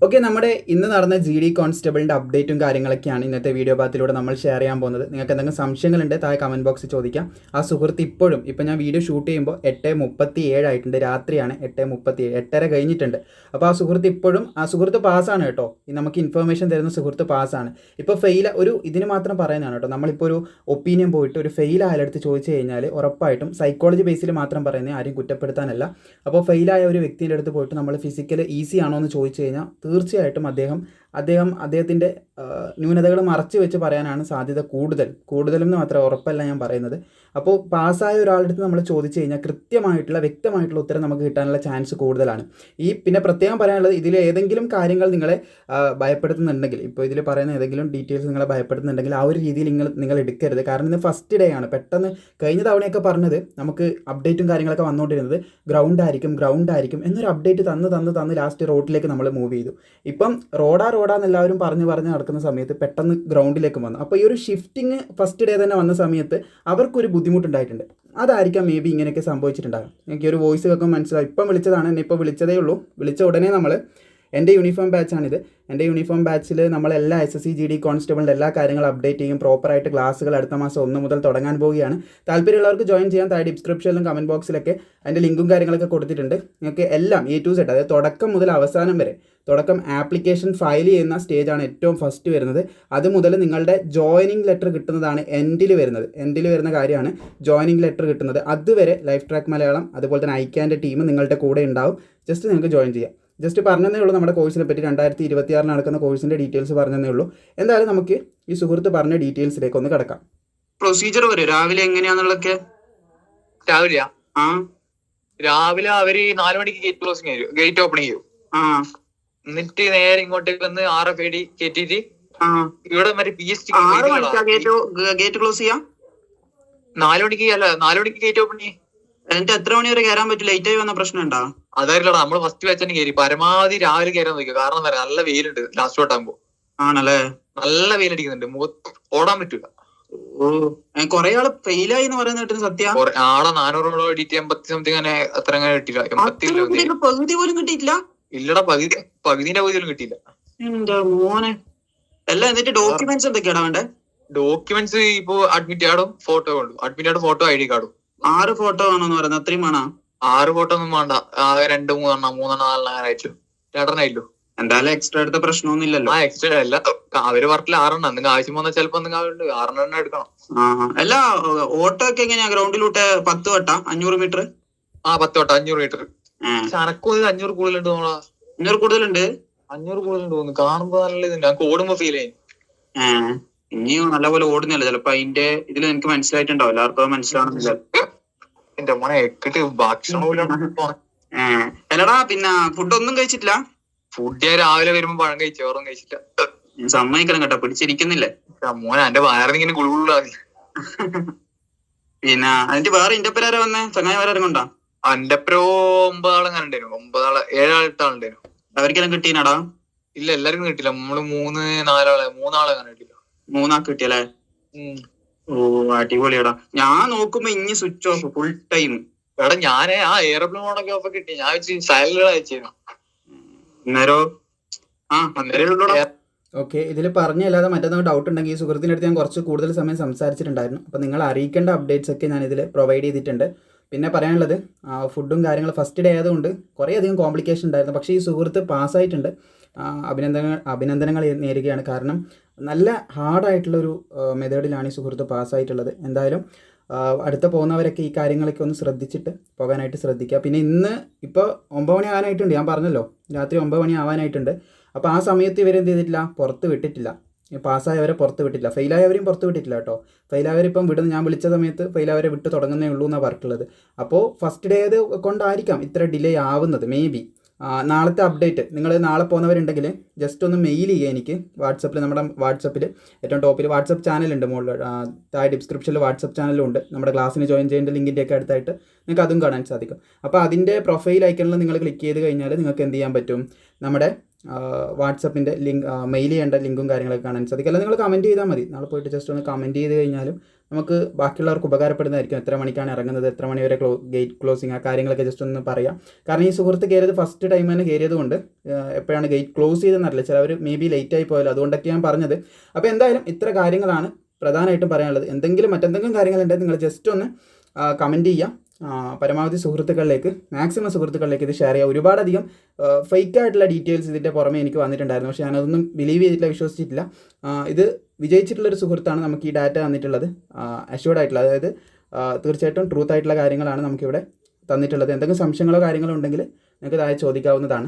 Okay, നമ്മുടെ ഇന്ന് നടന്ന GD കോൺസ്റ്റബിളിൻ്റെ അപ്ഡേറ്റും കാര്യങ്ങളൊക്കെയാണ് ഇന്നത്തെ വീഡിയോ ഭാഗത്തിലൂടെ നമ്മൾ ഷെയർ ചെയ്യാൻ പോകുന്നത്. നിങ്ങൾക്ക് എന്തെങ്കിലും സംശയങ്ങളുണ്ട് താഴെ കമൻറ്റ് ബോക്സിൽ ചോദിക്കാം. ആ സുഹൃത്ത് ഇപ്പം ഞാൻ വീഡിയോ ഷൂട്ട് ചെയ്യുമ്പോൾ 8:37 ആയിട്ടുണ്ട്, രാത്രിയാണ് 8:37, 8:30 കഴിഞ്ഞിട്ടുണ്ട്. അപ്പോൾ ആ സുഹൃത്ത് പാസ്സാണ് കേട്ടോ. നമുക്ക് ഇൻഫർമേഷൻ തരുന്ന സുഹൃത്ത് പാസ്സാണ്. ഇപ്പോൾ ഇതിന് മാത്രം പറയുന്നതാണ് കേട്ടോ. നമ്മളിപ്പോൾ ഒരു ഒപ്പീനിയൻ പോയിട്ട് ഒരു ഫെയിൽ ആയാലെടുത്ത് ചോദിച്ചു കഴിഞ്ഞാൽ ഉറപ്പായിട്ടും സൈക്കോളജി ബേസിൽ മാത്രം പറയുന്നത്, ആരും കുറ്റപ്പെടുത്താനല്ല. അപ്പോൾ ഫെയിലായ ഒരു വ്യക്തിൻ്റെ അടുത്ത് പോയിട്ട് നമ്മൾ ഫിസിക്കൽ ഈസി ആണോ എന്ന് ചോദിച്ചു കഴിഞ്ഞാൽ തീർച്ചയായിട്ടും അദ്ദേഹത്തിൻ്റെ ന്യൂനതകൾ മറച്ചു വെച്ച് പറയാനാണ് സാധ്യത കൂടുതലെന്ന് മാത്രമേ, ഉറപ്പല്ല ഞാൻ പറയുന്നത്. അപ്പോൾ പാസ്സായ ഒരാളുടെ അടുത്ത് നമ്മൾ ചോദിച്ചു കഴിഞ്ഞാൽ വ്യക്തമായിട്ടുള്ള ഉത്തരം നമുക്ക് കിട്ടാനുള്ള ചാൻസ് കൂടുതലാണ്. പിന്നെ പ്രത്യേകം പറയാനുള്ളത്, ഇതിൽ ഏതെങ്കിലും കാര്യങ്ങൾ നിങ്ങളെ ഭയപ്പെടുത്തുന്നുണ്ടെങ്കിൽ, ഇപ്പോൾ ഇതിൽ പറയുന്ന ഏതെങ്കിലും ഡീറ്റെയിൽസ് നിങ്ങളെ ഭയപ്പെടുത്തുന്നുണ്ടെങ്കിൽ ആ ഒരു രീതിയിൽ നിങ്ങൾ എടുക്കരുത്. കാരണം ഇന്ന് ഫസ്റ്റ് ഡേ ആണ്. പെട്ടെന്ന് കഴിഞ്ഞ തവണയൊക്കെ പറഞ്ഞത് നമുക്ക് അപ്ഡേറ്റും കാര്യങ്ങളൊക്കെ വന്നുകൊണ്ടിരുന്നത് ഗ്രൗണ്ട് ആയിരിക്കും എന്നൊരു അപ്ഡേറ്റ് തന്ന് ലാസ്റ്റ് റോഡിലേക്ക് നമ്മൾ മൂവ് ചെയ്തു. ഇപ്പം റോഡാന്ന് എല്ലാവരും പറഞ്ഞ് നടക്കുന്ന സമയത്ത് പെട്ടെന്ന് ഗ്രൗണ്ടിലേക്ക് വന്നു. അപ്പോൾ ഈ ഒരു ഷിഫ്റ്റിങ് ഫസ്റ്റ് ഡേ തന്നെ വന്ന സമയത്ത് അവർക്കൊരു ബുദ്ധിമുട്ടുണ്ടായിട്ടുണ്ട്. അതായിരിക്കാം മേ ബി ഇങ്ങനെയൊക്കെ സംഭവിച്ചിട്ടുണ്ടാകും. എനിക്ക് ഒരു വോയിസ് ഒക്കെ മനസ്സിലായി. ഇപ്പം വിളിച്ചതാണ്, എന്നെ ഇപ്പോൾ വിളിച്ചതേ ഉള്ളൂ. വിളിച്ച ഉടനെ എൻ്റെ യൂണിഫോം ബാച്ചാണിത്. എൻ്റെ യൂണിഫോം ബാച്ചിൽ നമ്മളെല്ലാ SSC GD കോൺസ്റ്റബിളിൻ്റെ എല്ലാ കാര്യങ്ങളും അപ്ഡേറ്റ് ചെയ്യും. പ്രോപ്പറായിട്ട് ക്ലാസ്സുകൾ അടുത്ത മാസം 1 മുതൽ തുടങ്ങാൻ പോവുകയാണ്. താല്പര്യമുള്ളവർക്ക് ജോയിൻ ചെയ്യാൻ താഴെ ഡിസ്ക്രിപ്ഷനിലും കമൻറ്റ് ബോക്സിലൊക്കെ അതിൻ്റെ ലിങ്കും കാര്യങ്ങളൊക്കെ കൊടുത്തിട്ടുണ്ട്. നിങ്ങൾക്ക് എല്ലാം A to Z, അതായത് തുടക്കം മുതൽ അവസാനം വരെ, തുടക്കം ആപ്ലിക്കേഷൻ ഫയൽ ചെയ്യുന്ന സ്റ്റേജാണ് ഏറ്റവും ഫസ്റ്റ് വരുന്നത്. അത് മുതൽ നിങ്ങളുടെ ജോയിനിങ് ലെറ്റർ കിട്ടുന്നതാണ് എൻഡിൽ വരുന്ന കാര്യമാണ് ജോയിനിങ് ലെറ്റർ കിട്ടുന്നത്. അതുവരെ ലൈഫ് ട്രാക്ക് മലയാളം അതുപോലെ തന്നെ ഐക്യാൻ്റെ ടീം നിങ്ങളുടെ കൂടെ ഉണ്ടാവും. ജസ്റ്റ് നിങ്ങൾക്ക് ജോയിൻ ചെയ്യാം. ജസ്റ്റ് പറഞ്ഞതേ ഉള്ളൂ നമ്മുടെ കോഴ്സിനെ പറ്റി. 2026 നടക്കുന്ന കോഴ്സിൻ്റെ ഡീറ്റെയിൽസ് പറഞ്ഞതേ ഉള്ളൂ. എന്തായാലും നമുക്ക് ഈ സുഹൃത്ത് പറഞ്ഞ ഡീറ്റെയിൽസിലേക്ക് ഒന്ന് കിടക്കാം. പ്രൊസീജിയർ വരും രാവിലെ എങ്ങനെയാന്നുള്ളതൊക്കെ. രാവിലെ അവര് 4 മണിക്ക് ഗേറ്റ് ഓപ്പൺ ചെയ്യും. എന്നിട്ട് നേരെ ഇങ്ങോട്ടേക്ക് വന്ന് RFID കയറ്റിട്ട് ഇവിടെ മറ്റേ PST ഗേറ്റ് ക്ലോസ് ചെയ്യാം. 4 മണിക്ക് ഗേറ്റ് ഓപ്പൺ ചെയ്യും. എന്നിട്ട് എത്ര മണി വരെ കയറാൻ പറ്റും? ലേറ്റ് ആയി വന്ന പ്രശ്നം ഉണ്ടോ? അതായില്ലടാ, നമ്മള് ഫസ്റ്റ് വെച്ച് തന്നെ കയറി. പരമാവധി രാവിലെ കയറാൻ നോക്കുക. കാരണം എന്താ, നല്ല വെയിലുണ്ട്. ലാസ്റ്റ് തൊട്ടാകുമ്പോ ആണല്ലേ, നല്ല വെയിലടിക്കുന്നുണ്ട്. മുഖത്ത് ഓടാൻ പറ്റൂല. കൊറേ ആള് ഫെയിലായി എന്ന് പറയുന്നത് സത്യം. ആളെ 400 എഡിറ്റ് 80 സംതിങ് അങ്ങനെ അത്ര അങ്ങനെ കിട്ടില്ല. 80 പകുതി പോലും കിട്ടിയിട്ടില്ല. ഇല്ലടാ, പകുതിന്റെ പോലും കിട്ടിയില്ല. മോനെ എല്ലാം. എന്നിട്ട് ഡോക്യുമെന്റ്സ് എന്തൊക്കെയാടാ വേണ്ടേ? ഡോക്യുമെന്റ്സ് ഇപ്പൊ അഡ്മിറ്റ് കാർഡും ഫോട്ടോ കൊണ്ടു. അഡ്മിറ്റ് കാർഡ്, ഫോട്ടോ, ID കാർഡും. 6 ഫോട്ടോ ആണോന്ന് പറയുന്നത്? അത്രയും വേണോ? 6 ഫോട്ടോ ഒന്നും വേണ്ട. ആകെ 2, 3 4 അങ്ങനെ അയച്ചു. 2 ആയില്ലോ. എന്തായാലും എക്സ്ട്രാ എടുത്ത പ്രശ്നമൊന്നും ഇല്ലല്ലോ. എക്സ്ട്രാ അല്ല, അവര് പറഞ്ഞില്ല 6 നിങ്ങൾക്ക് ആവശ്യം വന്നാൽ ചിലപ്പോ നിങ്ങൾക്ക് 6 എടുക്കണം. അല്ല, ഓട്ടോ ഒക്കെ എങ്ങനെയാ? ഗ്രൗണ്ടിലൂട്ട് 10 വട്ട 500 മീറ്റർ? 10 വട്ട 500 മീറ്റർ. അനക്കും 500 കൂടുതലുണ്ട്. 500 കൂടുതലുണ്ട്. 500 കൂടുതലുണ്ട് തോന്നുന്നു. കാണുമ്പോ നല്ല ഇതുണ്ട്. ഞങ്ങൾക്ക് ഓടുമ്പോ ഫീൽ ചെയ്യും. ഇനിയും നല്ലപോലെ ഓടുന്നില്ല. ചിലപ്പോ അതിന്റെ ഇതിൽ എനിക്ക് മനസ്സിലായിട്ടുണ്ടാവും. എല്ലാവർക്കും മനസ്സിലാവുന്നില്ല. എന്റെ മോനെ എക്കിട്ട് ഭക്ഷണം. അല്ലടാ, പിന്നെ ഫുഡൊന്നും കഴിച്ചിട്ടില്ല? ഫുഡ് ഞാൻ രാവിലെ വരുമ്പോ പഴം കഴിച്ചു, ചോറും കഴിച്ചില്ല. സമ്മതിക്കണം കേട്ടോ, പിടിച്ചിരിക്കുന്നില്ലേ മോനെ. എന്റെ വയറിങ്ങനെ ഗുളുഗുളാതി. പിന്നെ അതിന്റെ വേറെ ഇന്റപ്പരാരെ വന്നേ? ചങ്ങായി വേറെ കൊണ്ടാ? എന്റെ പ്രോ 9 ആളെങ്ങനെ ഉണ്ടായിരുന്നു. 7 ആളുണ്ടായിരുന്നു. അവർക്കെല്ലാം കിട്ടീനാടാ? ഇല്ല, എല്ലാവർക്കും കിട്ടില്ല. നമ്മള് 3-4 അങ്ങനെ കിട്ടില്ല. 3 ആൾക്ക് കിട്ടിയല്ലേ? ഓ, അടിപൊളിയാടാ. ഞാൻ നോക്കുമ്പോ ഇനി സ്വിച്ച് ഓഫ് ഫുൾ ടൈം. എടാ, ഞാൻ ആ എയർപ്ലെയിൻ മോഡൊക്കെ ഓഫ് കിട്ടി. ഞാൻ സൈലന്റ് അയച്ചിരുന്നു. ഓക്കെ, ഇതിൽ പറഞ്ഞല്ലാതെ മറ്റൊന്നും ഡൗട്ട് ഉണ്ടെങ്കിൽ ഈ സുഹൃത്തിൻ്റെ അടുത്ത് ഞാൻ കുറച്ച് കൂടുതൽ സമയം സംസാരിച്ചിട്ടുണ്ടായിരുന്നു. അപ്പോൾ നിങ്ങൾ അറിയിക്കേണ്ട അപ്ഡേറ്റ്സ് ഒക്കെ ഞാൻ ഇതിൽ പ്രൊവൈഡ് ചെയ്തിട്ടുണ്ട്. പിന്നെ പറയാനുള്ളത്, ഫുഡും കാര്യങ്ങളും ഫസ്റ്റ് ഡേ ആയതുകൊണ്ട് കുറേയധികം കോംപ്ലിക്കേഷൻ ഉണ്ടായിരുന്നു. പക്ഷേ ഈ സുഹൃത്ത് പാസ്സായിട്ടുണ്ട്. അഭിനന്ദനങ്ങൾ നേരുകയാണ്. കാരണം നല്ല ഹാർഡായിട്ടുള്ളൊരു മെത്തേഡിലാണ് ഈ സുഹൃത്ത് പാസ്സായിട്ടുള്ളത്. എന്തായാലും അടുത്ത പോകുന്നവരൊക്കെ ഈ കാര്യങ്ങളൊക്കെ ഒന്ന് ശ്രദ്ധിച്ചിട്ട് പോകാനായിട്ട് ശ്രദ്ധിക്കുക. പിന്നെ ഇപ്പോൾ 9 മണി ആവാനായിട്ടുണ്ട്. ഞാൻ പറഞ്ഞല്ലോ, രാത്രി 9 മണി ആവാനായിട്ടുണ്ട്. അപ്പോൾ ആ സമയത്ത് ഇവരെന്ത് ചെയ്തിട്ടില്ല, പുറത്ത് വിട്ടിട്ടില്ല. പാസ്സായവരെ പുറത്ത് വിട്ടില്ല. ഫെയിലായവരെയും പുറത്ത് വിട്ടിട്ടില്ല കേട്ടോ. ഫെയിലായവരിപ്പം ഞാൻ വിളിച്ച സമയത്ത് ഫെയിലായവരെ വിട്ട് തുടങ്ങുന്നേ ഉള്ളൂ എന്നാണ് പറഞ്ഞിട്ടുള്ളത്. അപ്പോൾ ഫസ്റ്റ് ഡേ കൊണ്ടായിരിക്കാം ഇത്ര ഡിലേ ആവുന്നത്. മേ ബി നാളത്തെ അപ്ഡേറ്റ് നിങ്ങൾ നാളെ പോകുന്നവരുണ്ടെങ്കിൽ ജസ്റ്റ് ഒന്ന് മെയിൽ ചെയ്യുക എനിക്ക് വാട്സപ്പിൽ. നമ്മുടെ വാട്സപ്പിൽ ഏറ്റവും ടോപ്പിൽ വാട്സപ്പ് ചാനലുണ്ട്. മുകളിൽ താഴെ ഡിസ്ക്രിപ്ഷനിൽ വാട്സപ്പ് ചാനലും ഉണ്ട്. നമ്മുടെ ക്ലാസ്സിന് ജോയിൻ ചെയ്യേണ്ട ലിങ്കിൻ്റെ ഒക്കെ അടുത്തായിട്ട് നിങ്ങൾക്ക് അതും കാണാൻ സാധിക്കും. അപ്പോൾ അതിൻ്റെ പ്രൊഫൈൽ ഐക്കണിൽ നിങ്ങൾ ക്ലിക്ക് ചെയ്ത് കഴിഞ്ഞാൽ നിങ്ങൾക്ക് എന്ത് ചെയ്യാൻ പറ്റും, നമ്മുടെ വാട്സപ്പിൻ്റെ ലിങ്ക് മെയിൽ ചെയ്യേണ്ട ലിങ്കും കാര്യങ്ങളൊക്കെ കാണാൻ സാധിക്കും. അല്ലെങ്കിൽ നിങ്ങൾ കമൻറ്റ് ചെയ്താൽ മതി. നാളെ പോയിട്ട് ജസ്റ്റ് ഒന്ന് കമൻറ്റ് ചെയ്ത് കഴിഞ്ഞാലും നമുക്ക് ബാക്കിയുള്ളവർക്ക് ഉപകാരപ്പെടുന്നതായിരിക്കും. എത്ര മണിക്കാണ് ഇറങ്ങുന്നത്, എത്ര മണി വരെ ഗേറ്റ് ക്ലോസിങ്, ആ കാര്യങ്ങളൊക്കെ ജസ്റ്റ് ഒന്ന് പറയാം. കാരണം ഈ സുഹൃത്ത് കയറിയത് ഫസ്റ്റ് ടൈം തന്നെ കയറിയത് കൊണ്ട് എപ്പോഴാണ് ഗേറ്റ് ക്ലോസ് ചെയ്തെന്നറിയില്ല. ചിലവർ മേ ബി ലേറ്റായി പോയാലോ, അതുകൊണ്ടൊക്കെ ഞാൻ പറഞ്ഞത്. അപ്പോൾ എന്തായാലും ഇത്ര കാര്യങ്ങളാണ് പ്രധാനമായിട്ടും പറയാനുള്ളത്. മറ്റെന്തെങ്കിലും കാര്യങ്ങളുണ്ടെങ്കിൽ നിങ്ങൾ ജസ്റ്റ് ഒന്ന് കമൻറ്റ് ചെയ്യാം. പരമാവധി മാക്സിമം സുഹൃത്തുക്കളിലേക്ക് ഇത് ഷെയർ ചെയ്യുക. ഒരുപാടധികം ഫേക്ക് ആയിട്ടുള്ള ഡീറ്റെയിൽസ് ഇതിൻ്റെ പുറമെ എനിക്ക് വന്നിട്ടുണ്ടായിരുന്നു. പക്ഷേ ഞാനതൊന്നും ബിലീവ് ചെയ്തിട്ടില്ല, വിശ്വസിച്ചിട്ടില്ല. ഇത് വിജയിച്ചിട്ടുള്ളൊരു സുഹൃത്താണ് നമുക്ക് ഈ ഡാറ്റ തന്നിട്ടുള്ളത്, അഷ്യൂർഡ് ആയിട്ടുള്ള, അതായത് തീർച്ചയായിട്ടും ട്രൂത്ത് ആയിട്ടുള്ള കാര്യങ്ങളാണ് നമുക്കിവിടെ തന്നിട്ടുള്ളത്. എന്തെങ്കിലും സംശയങ്ങളോ കാര്യങ്ങളോ ഉണ്ടെങ്കിൽ നിങ്ങൾക്ക് താഴെ ചോദിക്കാവുന്നതാണ്.